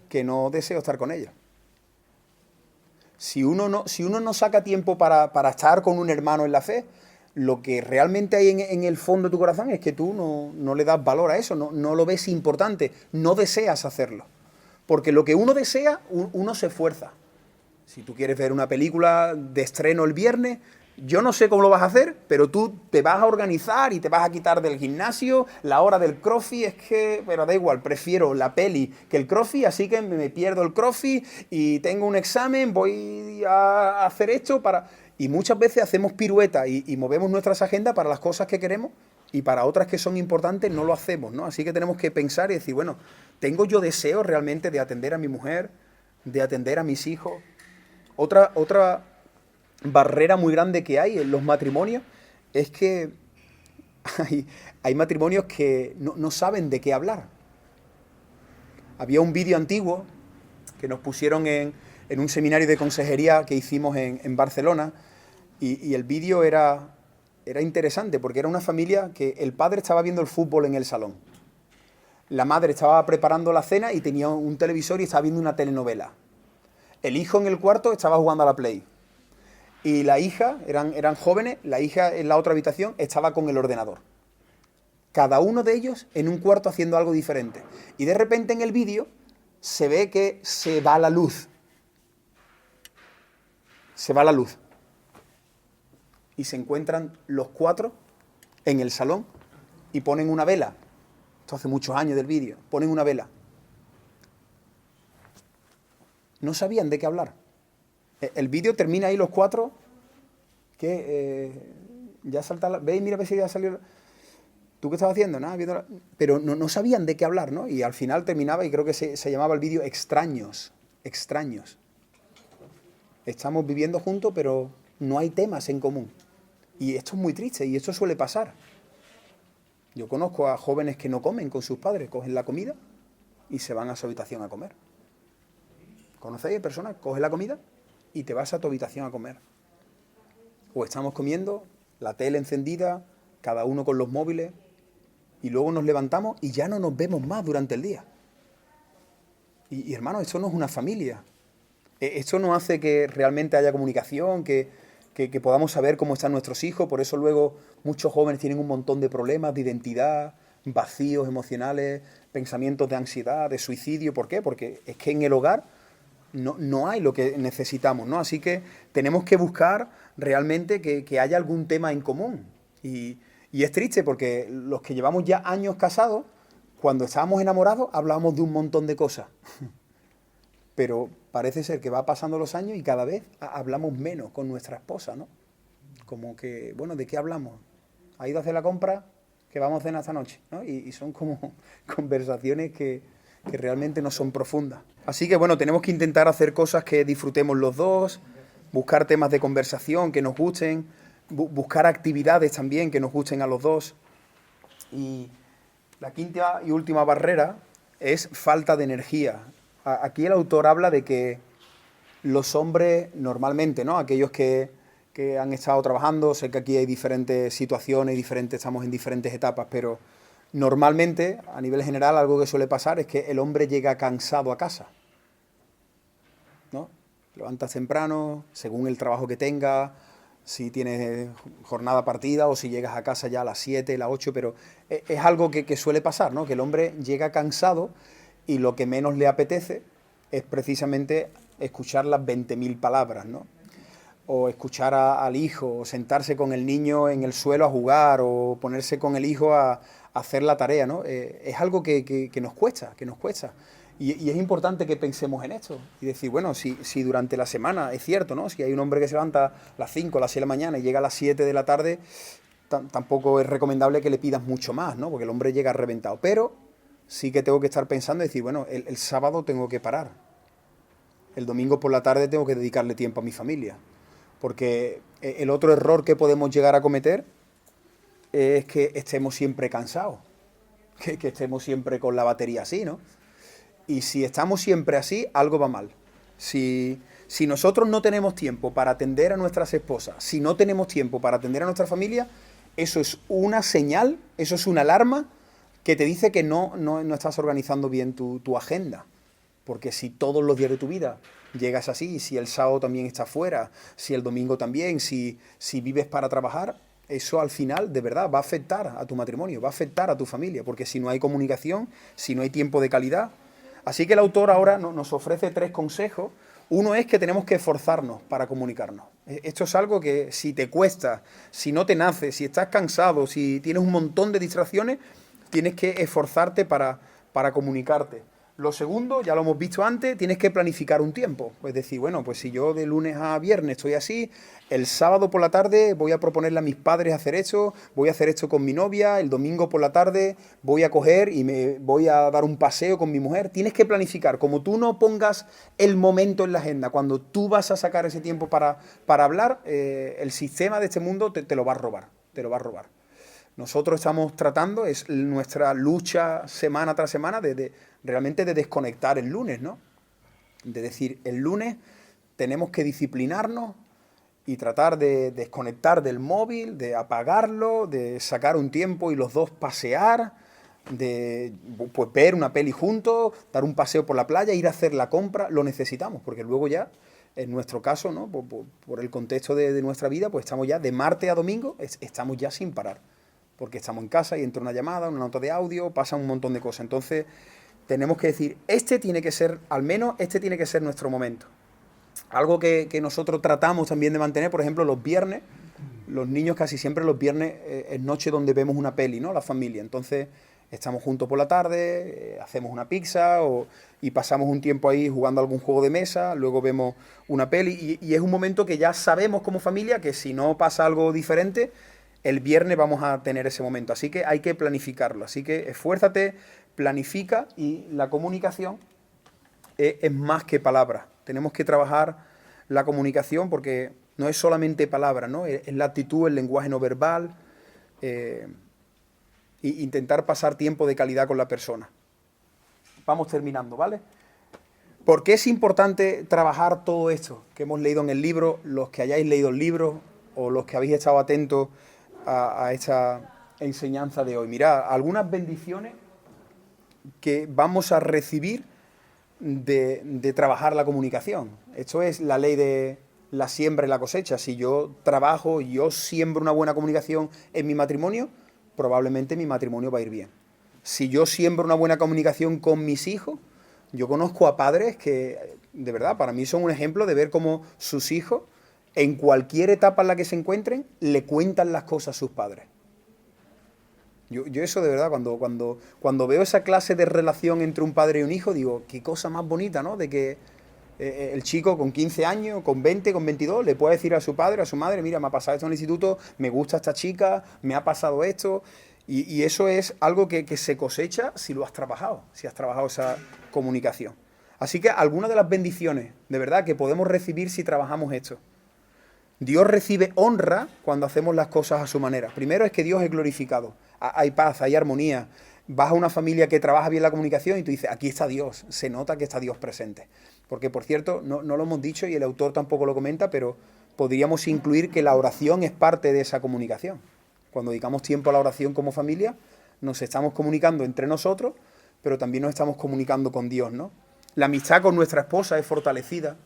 S1: Que no deseo estar con ellos. Si uno no saca tiempo para estar con un hermano en la fe, lo que realmente hay en el fondo de tu corazón es que tú no le das valor a eso, no lo ves importante, no deseas hacerlo. Porque lo que uno desea, uno se esfuerza. Si tú quieres ver una película de estreno el viernes, yo no sé cómo lo vas a hacer, pero tú te vas a organizar y te vas a quitar del gimnasio, la hora del crossfit, pero da igual, prefiero la peli que el crossfit, así que me pierdo el crossfit y tengo un examen, voy a hacer esto para... Y muchas veces hacemos piruetas y movemos nuestras agendas para las cosas que queremos y para otras que son importantes no lo hacemos, ¿no? Así que tenemos que pensar y decir, bueno, ¿tengo yo deseo realmente de atender a mi mujer, de atender a mis hijos? Otra barrera muy grande que hay en los matrimonios es que hay matrimonios que no saben de qué hablar. Había un vídeo antiguo que nos pusieron en un seminario de consejería que hicimos en Barcelona y el vídeo era interesante porque era una familia que el padre estaba viendo el fútbol en el salón. La madre estaba preparando la cena y tenía un televisor y estaba viendo una telenovela. El hijo en el cuarto estaba jugando a la Play. Y la hija, eran jóvenes, la hija en la otra habitación estaba con el ordenador. Cada uno de ellos en un cuarto haciendo algo diferente. Y de repente en el vídeo se ve que se va la luz. Se va la luz. Y se encuentran los cuatro en el salón y ponen una vela. Esto hace muchos años del vídeo. Ponen una vela. No sabían de qué hablar. El vídeo termina ahí los cuatro, que ya salta la... Ve y mira a ver si ya salió... ¿Tú qué estabas haciendo? Nada, viendo pero no sabían de qué hablar, ¿no? Y al final terminaba, y creo que se llamaba el vídeo Extraños. Extraños. Estamos viviendo juntos, pero no hay temas en común. Y esto es muy triste, y esto suele pasar. Yo conozco a jóvenes que no comen con sus padres, cogen la comida y se van a su habitación a comer. ¿Conocéis personas? Coges la comida y te vas a tu habitación a comer. O estamos comiendo, la tele encendida, cada uno con los móviles, y luego nos levantamos y ya no nos vemos más durante el día. Y hermano, esto no es una familia. Esto no hace que realmente haya comunicación, que podamos saber cómo están nuestros hijos. Por eso luego muchos jóvenes tienen un montón de problemas de identidad, vacíos emocionales, pensamientos de ansiedad, de suicidio. ¿Por qué? Porque es que en el hogar no hay lo que necesitamos, ¿no? Así que tenemos que buscar realmente que haya algún tema en común. Y es triste porque los que llevamos ya años casados, cuando estábamos enamorados, hablábamos de un montón de cosas. Pero parece ser que va pasando los años y cada vez hablamos menos con nuestra esposa, ¿no? Como que, bueno, ¿de qué hablamos? ¿Ha ido a hacer la compra? Que vamos a cenar esta noche, ¿no? Y son como conversaciones que realmente no son profundas. Así que, bueno, tenemos que intentar hacer cosas que disfrutemos los dos, buscar temas de conversación que nos gusten, buscar actividades también que nos gusten a los dos. Y la quinta y última barrera es falta de energía. Aquí el autor habla de que los hombres normalmente, ¿no? Aquellos que han estado trabajando, sé que aquí hay diferentes situaciones, estamos en diferentes etapas, pero normalmente, a nivel general, algo que suele pasar es que el hombre llega cansado a casa, ¿no? Levantas temprano, según el trabajo que tengas, si tienes jornada partida o si llegas a casa ya a las 7, las 8, pero es algo que suele pasar, ¿no? Que el hombre llega cansado y lo que menos le apetece es precisamente escuchar las 20.000 palabras, ¿no? O escuchar al hijo, o sentarse con el niño en el suelo a jugar, o ponerse con el hijo a hacer la tarea, ¿no? Es algo que nos cuesta, Y es importante que pensemos en esto y decir, bueno, si durante la semana, es cierto, ¿no? Si hay un hombre que se levanta a las 5, a las 6 de la mañana y llega a las 7 de la tarde, tampoco es recomendable que le pidas mucho más, ¿no? Porque el hombre llega reventado. Pero sí que tengo que estar pensando y decir, bueno, el sábado tengo que parar. El domingo por la tarde tengo que dedicarle tiempo a mi familia. Porque el otro error que podemos llegar a cometer es que estemos siempre cansados. Que estemos siempre con la batería así, ¿no? Y si estamos siempre así, algo va mal. Si nosotros no tenemos tiempo para atender a nuestras esposas, si no tenemos tiempo para atender a nuestra familia, eso es una señal, eso es una alarma que te dice que no estás organizando bien tu agenda. Porque si todos los días de tu vida llegas así, si el sábado también estás fuera, si el domingo también, si vives para trabajar, eso al final de verdad va a afectar a tu matrimonio, va a afectar a tu familia, porque si no hay comunicación, si no hay tiempo de calidad. Así que el autor ahora nos ofrece 3 consejos. Uno es que tenemos que esforzarnos para comunicarnos. Esto es algo que si te cuesta, si no te nace, si estás cansado, si tienes un montón de distracciones, tienes que esforzarte para comunicarte. Lo segundo, ya lo hemos visto antes, tienes que planificar un tiempo. Es decir, bueno, pues si yo de lunes a viernes estoy así, el sábado por la tarde voy a proponerle a mis padres hacer esto, voy a hacer esto con mi novia, el domingo por la tarde voy a coger y me voy a dar un paseo con mi mujer. Tienes que planificar. Como tú no pongas el momento en la agenda, cuando tú vas a sacar ese tiempo para hablar, el sistema de este mundo te lo va a robar, te lo va a robar. Nosotros estamos tratando, es nuestra lucha semana tras semana, realmente de desconectar el lunes, ¿no? De decir, el lunes tenemos que disciplinarnos y tratar de desconectar del móvil, de apagarlo, de sacar un tiempo y los dos pasear, de pues, ver una peli juntos, dar un paseo por la playa, ir a hacer la compra, lo necesitamos, porque luego ya, en nuestro caso, ¿no? Por el contexto de nuestra vida, pues estamos ya de martes a domingo, estamos ya sin parar. Porque estamos en casa y entra una llamada, una nota de audio, pasa un montón de cosas. Entonces, tenemos que decir, este tiene que ser, al menos, este tiene que ser nuestro momento. Algo que nosotros tratamos también de mantener, por ejemplo, los viernes, los niños casi siempre los viernes es noche donde vemos una peli, ¿no? La familia. Entonces, estamos juntos por la tarde, hacemos una pizza y pasamos un tiempo ahí jugando algún juego de mesa, luego vemos una peli y es un momento que ya sabemos como familia que si no pasa algo diferente, el viernes vamos a tener ese momento, así que hay que planificarlo. Así que esfuérzate, planifica y la comunicación es más que palabras. Tenemos que trabajar la comunicación porque no es solamente palabras, ¿no? Es la actitud, el lenguaje no verbal, e intentar pasar tiempo de calidad con la persona. Vamos terminando, ¿vale? ¿Por qué es importante trabajar todo esto que hemos leído en el libro? Los que hayáis leído el libro o los que habéis estado atentos a esta enseñanza de hoy. Mirad, algunas bendiciones que vamos a recibir de trabajar la comunicación. Esto es la ley de la siembra y la cosecha. Si yo trabajo, yo siembro una buena comunicación en mi matrimonio, probablemente mi matrimonio va a ir bien. Si yo siembro una buena comunicación con mis hijos, yo conozco a padres que, de verdad, para mí son un ejemplo de ver cómo sus hijos, en cualquier etapa en la que se encuentren, le cuentan las cosas a sus padres. Yo eso de verdad, cuando veo esa clase de relación entre un padre y un hijo, digo, qué cosa más bonita, ¿no? De que el chico con 15 años, con 20, con 22, le puede decir a su padre, a su madre, mira, me ha pasado esto en el instituto, me gusta esta chica, me ha pasado esto. Y eso es algo que se cosecha si lo has trabajado, si has trabajado esa comunicación. Así que algunas de las bendiciones, de verdad, que podemos recibir si trabajamos esto. Dios recibe honra cuando hacemos las cosas a su manera. Primero es que Dios es glorificado. Hay paz, hay armonía. Vas a una familia que trabaja bien la comunicación y tú dices, aquí está Dios. Se nota que está Dios presente. Porque, por cierto, no lo hemos dicho y el autor tampoco lo comenta, pero podríamos incluir que la oración es parte de esa comunicación. Cuando dedicamos tiempo a la oración como familia, nos estamos comunicando entre nosotros, pero también nos estamos comunicando con Dios, ¿no? La amistad con nuestra esposa es fortalecida.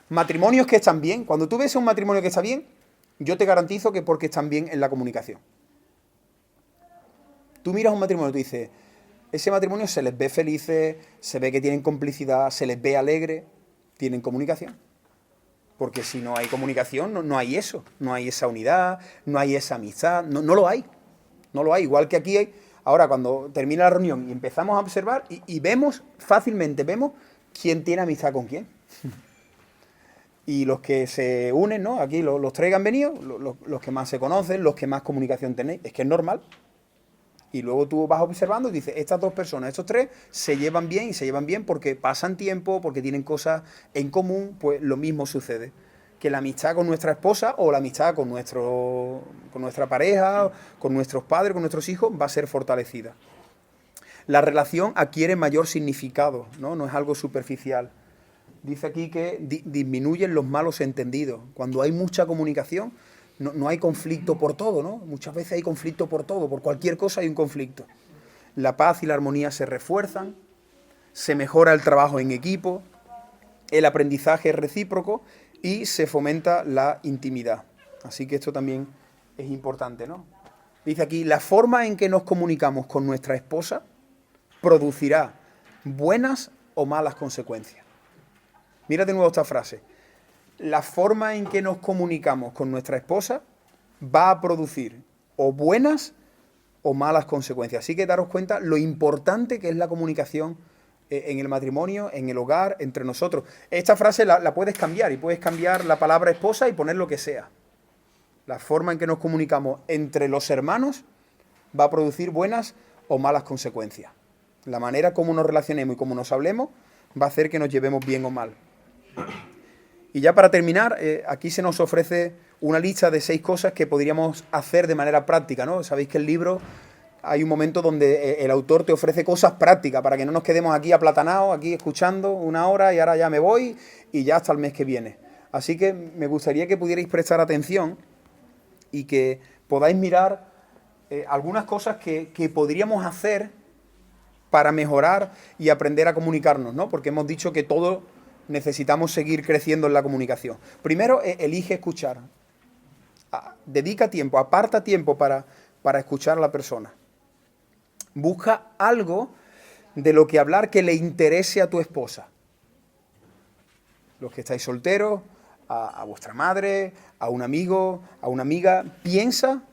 S1: Matrimonios que están bien. Cuando tú ves un matrimonio que está bien, yo te garantizo que porque están bien en la comunicación. Tú miras un matrimonio y tú dices, ese matrimonio se les ve felices, se ve que tienen complicidad, se les ve alegre, tienen comunicación. Porque si no hay comunicación, no hay eso. No hay esa unidad, no hay esa amistad, no lo hay. No lo hay. Igual que aquí hay, ahora cuando termina la reunión y empezamos a observar y vemos, fácilmente vemos quién tiene amistad con quién. Y los que se unen, ¿no? Aquí los tres que han venido, los que más se conocen, los que más comunicación tenéis, es que es normal. Y luego tú vas observando y dices, estas dos personas, estos tres, se llevan bien y se llevan bien porque pasan tiempo, porque tienen cosas en común, pues lo mismo sucede. Que la amistad con nuestra esposa o la amistad con nuestra pareja, con nuestros padres, con nuestros hijos, va a ser fortalecida. La relación adquiere mayor significado, ¿no? No es algo superficial. Dice aquí que disminuyen los malos entendidos. Cuando hay mucha comunicación, no hay conflicto por todo, ¿no? Muchas veces hay conflicto por todo, por cualquier cosa hay un conflicto. La paz y la armonía se refuerzan, se mejora el trabajo en equipo, el aprendizaje es recíproco y se fomenta la intimidad. Así que esto también es importante, ¿no? Dice aquí, la forma en que nos comunicamos con nuestra esposa producirá buenas o malas consecuencias. Mira de nuevo esta frase. La forma en que nos comunicamos con nuestra esposa va a producir o buenas o malas consecuencias. Así que daros cuenta lo importante que es la comunicación en el matrimonio, en el hogar, entre nosotros. Esta frase la puedes cambiar y puedes cambiar la palabra esposa y poner lo que sea. La forma en que nos comunicamos entre los hermanos va a producir buenas o malas consecuencias. La manera como nos relacionemos y como nos hablemos va a hacer que nos llevemos bien o mal. Y ya para terminar, aquí se nos ofrece una lista de 6 cosas que podríamos hacer de manera práctica, ¿no? Sabéis que el libro hay un momento donde el autor te ofrece cosas prácticas para que no nos quedemos aquí aplatanados, aquí escuchando 1 hora y ahora ya me voy y ya hasta el mes que viene. Así que me gustaría que pudierais prestar atención y que podáis mirar algunas cosas que podríamos hacer para mejorar y aprender a comunicarnos, ¿no? Porque hemos dicho que todos necesitamos seguir creciendo en la comunicación. Primero, elige escuchar. Dedica tiempo, aparta tiempo para escuchar a la persona. Busca algo de lo que hablar que le interese a tu esposa. Los que estáis solteros, a vuestra madre, a un amigo, a una amiga, piensa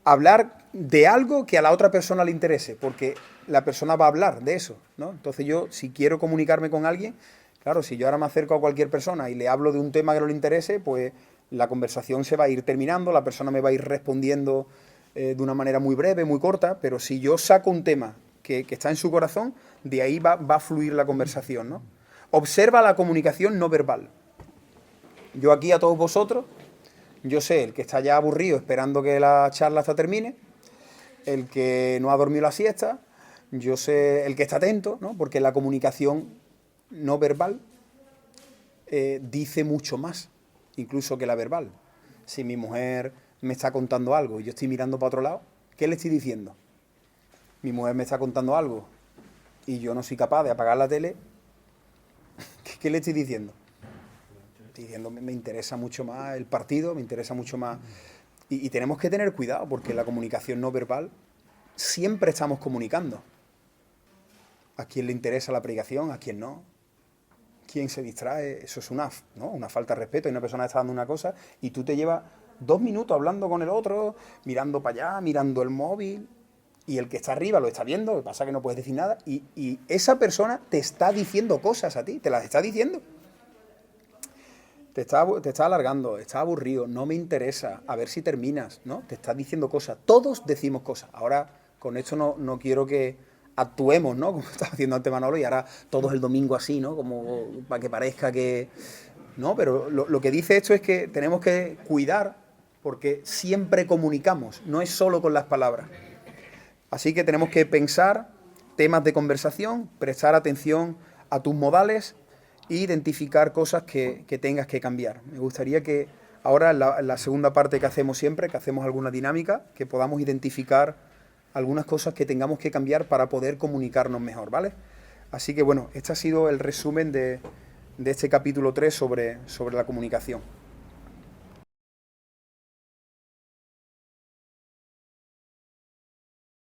S1: hablar de algo que a la otra persona le interese, porque la persona va a hablar de eso, ¿no? Entonces yo, si quiero comunicarme con alguien, claro, si yo ahora me acerco a cualquier persona y le hablo de un tema que no le interese, pues la conversación se va a ir terminando, la persona me va a ir respondiendo de una manera muy breve, muy corta, pero si yo saco un tema que está en su corazón, de ahí va a fluir la conversación, ¿no? Observa la comunicación no verbal. Yo aquí a todos vosotros, yo sé el que está ya aburrido esperando que la charla hasta termine, el que no ha dormido la siesta, yo sé el que está atento, ¿no? Porque la comunicación no verbal dice mucho más, incluso que la verbal. Si mi mujer me está contando algo y yo estoy mirando para otro lado, ¿qué le estoy diciendo? Mi mujer me está contando algo y yo no soy capaz de apagar la tele, ¿qué le estoy diciendo? Estoy diciendo, me interesa mucho más el partido, me interesa mucho más. Y tenemos que tener cuidado porque la comunicación no verbal siempre estamos comunicando. ¿A quién le interesa la predicación? ¿A quién no? ¿Quién se distrae? Eso es una falta de respeto. Hay una persona que está dando una cosa y tú te llevas 2 minutos hablando con el otro, mirando para allá, mirando el móvil, y el que está arriba lo está viendo, lo que pasa es que no puedes decir nada, y esa persona te está diciendo cosas a ti, te las está diciendo. Te está alargando, está aburrido, no me interesa, a ver si terminas, ¿no? Te está diciendo cosas, todos decimos cosas. Ahora, con esto no quiero que actuemos, ¿no? Como estaba haciendo antes Manolo, y ahora todos el domingo así, ¿no? Como para que parezca que... No, pero lo que dice esto es que tenemos que cuidar, porque siempre comunicamos, no es solo con las palabras. Así que tenemos que pensar temas de conversación, prestar atención a tus modales, identificar cosas que tengas que cambiar. Me gustaría que ahora en la segunda parte que hacemos siempre, que hacemos alguna dinámica, que podamos identificar algunas cosas que tengamos que cambiar para poder comunicarnos mejor, ¿vale? Así que bueno, este ha sido el resumen de este capítulo 3 sobre la comunicación.